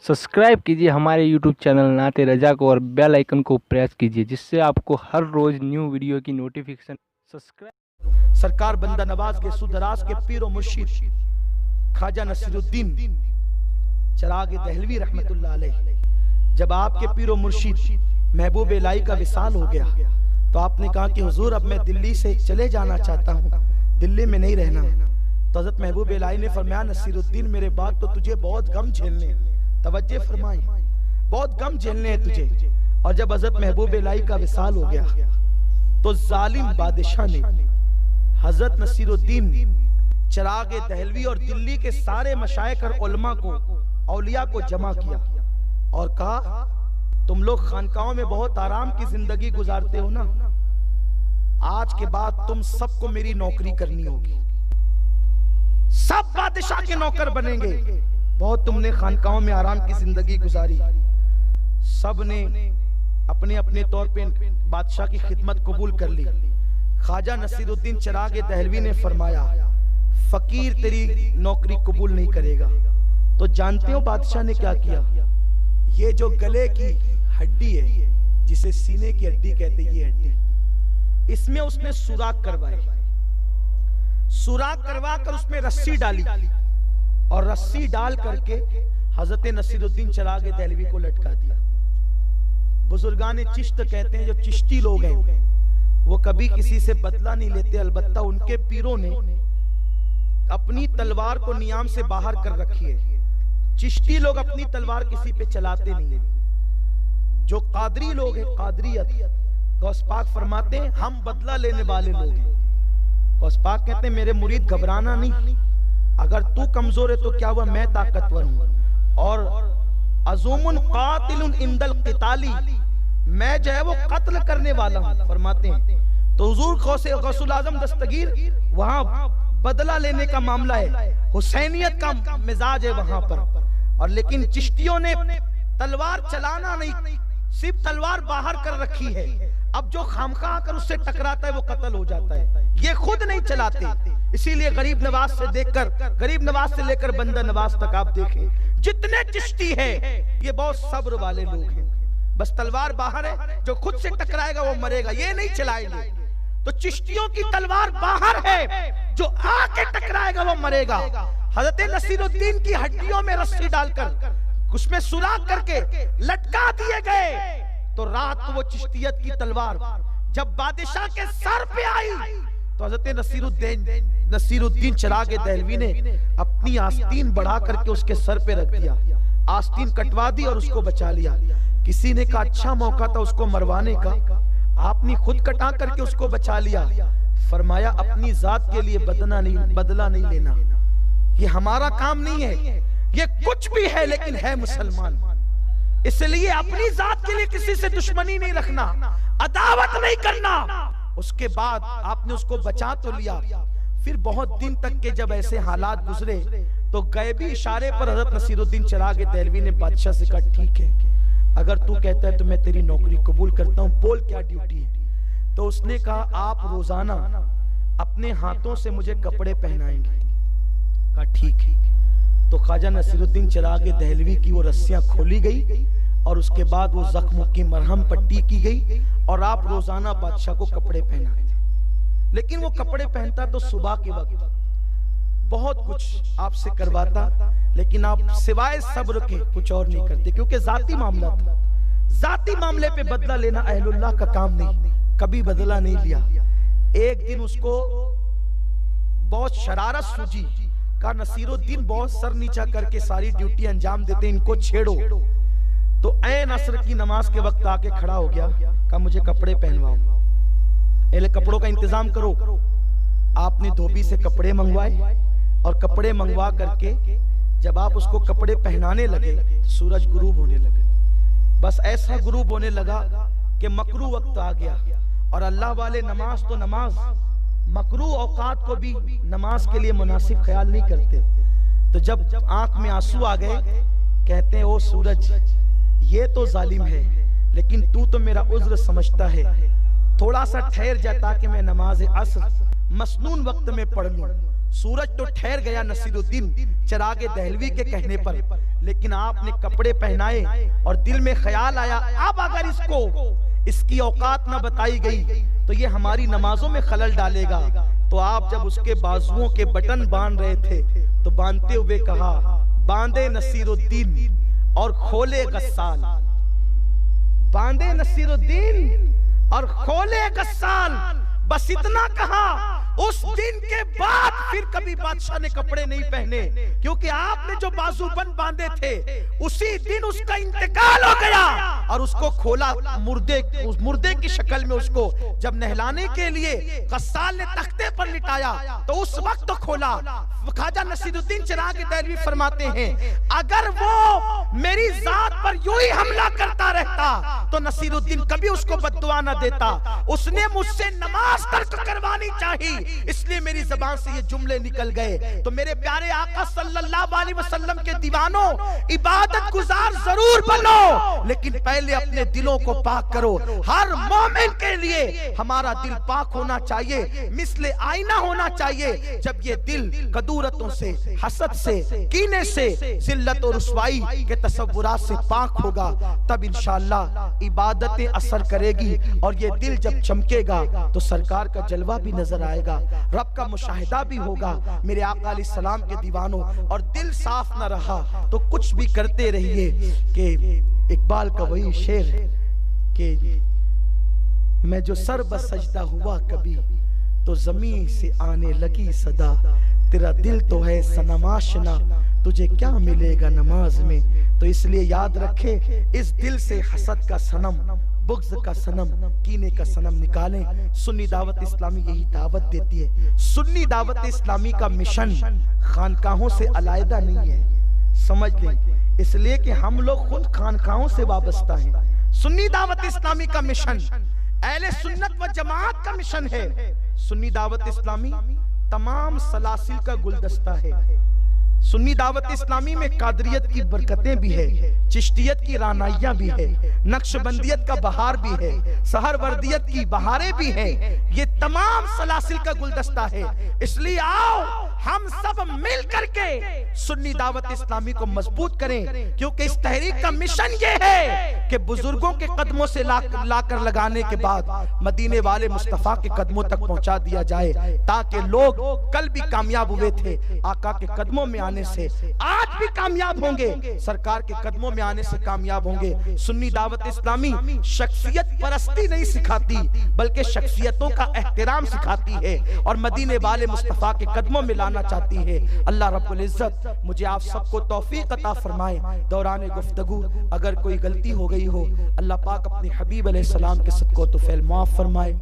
Subscribe कीजिए हमारे YouTube channel नाते रजा को और बेल आइकन को प्रेस कीजिए, जिससे आपको हर रोज न्यू वीडियो की नोटिफिकेशन। सब्सक्राइब। सरकार बंदा नवाज के सुदराज के पीरो मुर्शिद ख्वाजा नसीरुद्दीन चिराग दहलवी रहमतुल्लाह अलैह, जब आपके पीरो मुर्शिद महबूब इलाही का विसाल हो गया तो आपने कहा कि हुजूर अब मैं दिल्ली से चले जाना चाहता हूँ, दिल्ली में नहीं रहना। तो हज़रत महबूब इलाही ने फरमाया नसीरुद्दीन मेरे बाद तो तुझे बहुत गम झेलने, तवज्जो फरमाई, बहुत गम झेलने हैं तुझे। और जब हज़रत महबूब इलाही का विसाल हो गया तो जालिम बादशाह ने हज़रत नसीरुद्दीन चिराग दहलवी और दिल्ली के सारे मशाइख और उलमा को, औलिया को जमा किया और कहा तुम लोग खानकाहों में बहुत आराम की जिंदगी गुजारते हो ना, आज के बाद तुम सबको मेरी नौकरी करनी होगी, सब बादशाह के नौकर बनेंगे। बहुत तुमने खानकाहों में आराम की जिंदगी गुजारी। सब ने अपने अपने तौर पे बादशाह की खिदमत कबूल कर ली। ख्वाजा नसीरुद्दीन चिराग दहलवी ने फरमाया फकीर तेरी नौकरी कबूल नहीं करेगा। तो जानते हो बादशाह ने क्या किया? ये जो गले की हड्डी है, जिसे सीने की हड्डी कहते हैं, ये हड्डी, इसमें उसने सुराख करवाए, सुराख करवा कर उसमें रस्सी डाली और रस्सी डाल करके हजरत नसीरुद्दीन चिराग दहलवी को लटका दिया। बुजुर्गान चिश्त कहते हैं, जो चिश्ती लोग हैं वो कभी किसी से बदला नहीं लेते, अलबत्ता उनके पीरों ने अपनी तलवार को नियाम से बाहर कर रखी है। चिश्ती लोग अपनी तलवार किसी पे चलाते नहीं है। जो कादरी लोग हैं, कादरियत, गौस पाक फरमाते हैं हम बदला लेने वाले लोग हैं। गौस पाक कहते हैं मेरे मुरीद घबराना नहीं, अगर तू कमजोर है तो क्या हुआ, मैं ताकतवर हूं। और अज़ूमुन कातिलुन इंदल क़िताली, मैं जो है वो कत्ल करने वाला हूं फरमाते हैं। तो हुजूर गौसुल आज़म दस्तगीर वहां बदला लेने का मामला है, हुसैनियत का मिजाज है वहां पर। और लेकिन चिश्तियों ने तलवार चलाना नहीं, सिर्फ तलवार बाहर कर रखी है। अब जो खामखा आकर उससे टकराता है वो कत्ल हो जाता है, ये खुद नहीं चलाते। इसीलिए गरीब नवाज से देखकर, गरीब नवाज से लेकर बंदा नवाज तक आप देखें, जितने चिश्ती है ये बहुत सब्र वाले लोग हैं। बस तलवार बाहर है, जो खुद से टकराएगा वो मरेगा, ये नहीं चलाएंगे। तो चिश्तियों की तलवार बाहर है, जो आके टकराएगा वो मरेगा। हजरत नसीरुद्दीन की हड्डियों में रस्सी डालकर उसमें सुराख करके लटका दिए गए। तो रात को वो चिश्तियत की तलवार जब बादशाह के सर पे आई तो हजरत नसीरुद्दीन चिराग दहलवी ने अपनी आस्तीन बढ़ा करके उसके सर पे रख दिया, आस्तीन कटवा दी और उसको बचा लिया। किसी ने कहा अच्छा मौका था उसको मरवाने का, आपने खुद कटा करके उसको बचा लिया। फरमाया अपनी जात के लिए बदला नहीं लेना, ये हमारा काम नहीं है, ये कुछ भी है लेकिन है मुसलमान, इसलिए अपनी जात के लिए किसी से दुश्मनी नहीं रखना, अदावत नहीं करना। उसके बाद आपने उसको बचा तो लिया। फिर बहुत दिन तक के जब ऐसे हालात गुजरे तो गैबी इशारे पर हजरत नसीरुद्दीन चिराग दहलवी ने बादशाह से कहा ठीक है, अगर तू कहता है तो मैं तेरी नौकरी कबूल करता हूं, बोल क्या ड्यूटी है। तो उसने कहा आप रोजाना अपने हाथों से मुझे कपड़े पहनाएंगे। कहा ठीक है। तो ख्वाजा नसीरुद्दीन चिराग दहलवी की वो रस्सियां खोली गई और उसके बाद वो जख्मों की मरहम पट्टी की गई और आप रोजाना बादशाह को कपड़े पहनाते। लेकिन वो कपड़े पहनता तो सुबह के वक्त, बहुत कुछ आपसे करवाता, लेकिन आप सिवाय सब्र के कुछ और नहीं करते, क्योंकि जाती मामला था। जाती मामले पे बदला लेना अहलुल्लाह का काम नहीं, कभी बदला नहीं लिया। एक दिन उसको बहुत शरारत सूझी, कहा नसीरुद्दीन बहुत सर नीचा करके सारी ड्यूटी अंजाम देते, इनको छेड़ो। तो ऐन असर की नमाज के वक्त आके खड़ा हो गया, कहा मुझे कपड़े पहनवाओ, पहले कपड़ों का इंतजाम करो। आपने धोबी से कपड़े मंगवाए और कपड़े मंगवा करके जब आप उसको कपड़े पहनाने लगे सूरज गुरूब होने लगे। बस ऐसा गुरूब होने लगा कि मकरू वक्त आ गया और अल्लाह वाले नमाज तो नमाज, मकरू औकात को भी नमाज के लिए मुनासिब ख्याल नहीं करते। तो जब आंख में आंसू आ गए, कहते हैं ओ सूरज ये तो जालिम है, लेकिन तू तो मेरा उज्र समझता है, थोड़ा सा ठहर जा ताकि मैं नमाज असर मसनून वक्त में पढ़ लूं। सूरज तो ठहर गया नसीरुद्दीन चिरागे दहलवी के कहने पर, लेकिन आपने कपड़े पहनाए और दिल में ख्याल आया अब अगर इसकी औकात न बताई गई तो ये हमारी नमाजों में खलल डालेगा। तो आप जब उसके बाजुओं के बटन बांध रहे थे तो बांधते हुए कहा, बांधे नसीरुद्दीन और खोले गस्साल, बांधे नसीरुद्दीन और खोले गस्साल। बस इतना कहा। उस दिन के बाद फिर कभी बादशाह ने कपड़े नहीं पहने, क्योंकि आपने जो बाजूबंद बांधे थे उसी दिन उसका इंतकाल हो गया और उसको खोला, मुर्दे की शक्ल में उसको जब नहलाने के लिए गस्साल ने तख्ते पर लिटाया तो उस वक्त तो खोला। ख्वाजा नसीरुद्दीन चिरागी दहलवी फरमाते हैं, अगर वो मेरी जात पर यूं ही हमला करता रहता तो नसीरुद्दीन कभी उसको बद्दुआ न देता। उसने मुझसे नमाज तर्क करवानी चाहिए, इसलिए मेरी ज़बान से ये जुमले निकल गए। तो मेरे प्यारे आका सल्लल्लाहु अलैहि वसल्लम के दीवानों, इबादत गुजार जरूर बनो, लेकिन पहले अपने दिलों को पाक करो। हर मोमिन के लिए हमारा दिल पाक होना चाहिए, मिसले आईना होना चाहिए। जब ये दिल कदूरतों से, हसद से, कीने से, जिल्लत और रुसवाई के तसव्वुरात से पाक होगा, तब इंशाअल्लाह इबादतें असर करेगी और ये दिल जब चमकेगा तो सरकार का जलवा भी नजर आएगा, रब का मुशाहिदा भी होगा। मेरे आका अलैहिस्सलाम के दीवानों, और दिल साफ न रहा तो कुछ भी करते रहिए। कि इकबाल का वही शेर कि मैं जो सर बसजदा हुआ कभी तो जमीन से आने लगी सदा, तेरा दिल तो है सनम आशना, तुझे क्या मिलेगा नमाज में। तो इसलिए याद रखे, इस दिल से हसद का सनम, बुग़्ज़ का सनम, कीने का सनम निकालें। सुन्नी दावत इस्लामी यही दावत देती है। सुन्नी दावत इस्लामी का मिशन खानकाहों से अलग नहीं है, समझ लें, इसलिए कि हम लोग खुद खानकाहों से वाबस्ता हैं। सुन्नी दावत इस्लामी का मिशन अहले सुन्नत व जमात का मिशन है। सुन्नी दावत इस्लामी तमाम सलासिल का गुलदस्ता है। सुन्नी दावत इस्लामी में कादरियत की बरकतें भी है, चिश्तियत की रानाइयां भी है, नक्शबंदियत का बहार भी है, सहरवर्दियत की बहारें भी हैं। ये तमाम सलासिल का गुलदस्ता है। इसलिए आओ हम सब मिल करके सुन्नी दावत इस्लामी को मजबूत करें, क्योंकि इस तहरीक का मिशन ये है कि बुजुर्गों के कदमों से लाकर लगाने के बाद मदीने वाले मुस्तफा के कदमों तक पहुंचा दिया जाए, ताकि लोग कल भी कामयाब हुए थे आका के कदमों में आने से, आज भी कामयाब होंगे, सरकार के कदमों में आने से कामयाब होंगे। सुन्नी दावत इस्लामी शख्सियत परस्ती नहीं सिखाती, बल्कि शख्सियतों का एहतराम सिखाती है और मदीने वाले मुस्तफा के कदमों में लाना चाहती है। अल्लाह रब्बुल इज्जत मुझे आप सबको तौफीक अता फरमाए। दौरान गुफ्तगू अगर कोई गलती हो गई हो, अल्लाह पाक अपने हबीब अलैहिस्सलाम के सदक़े तो फैल माफ फरमाए।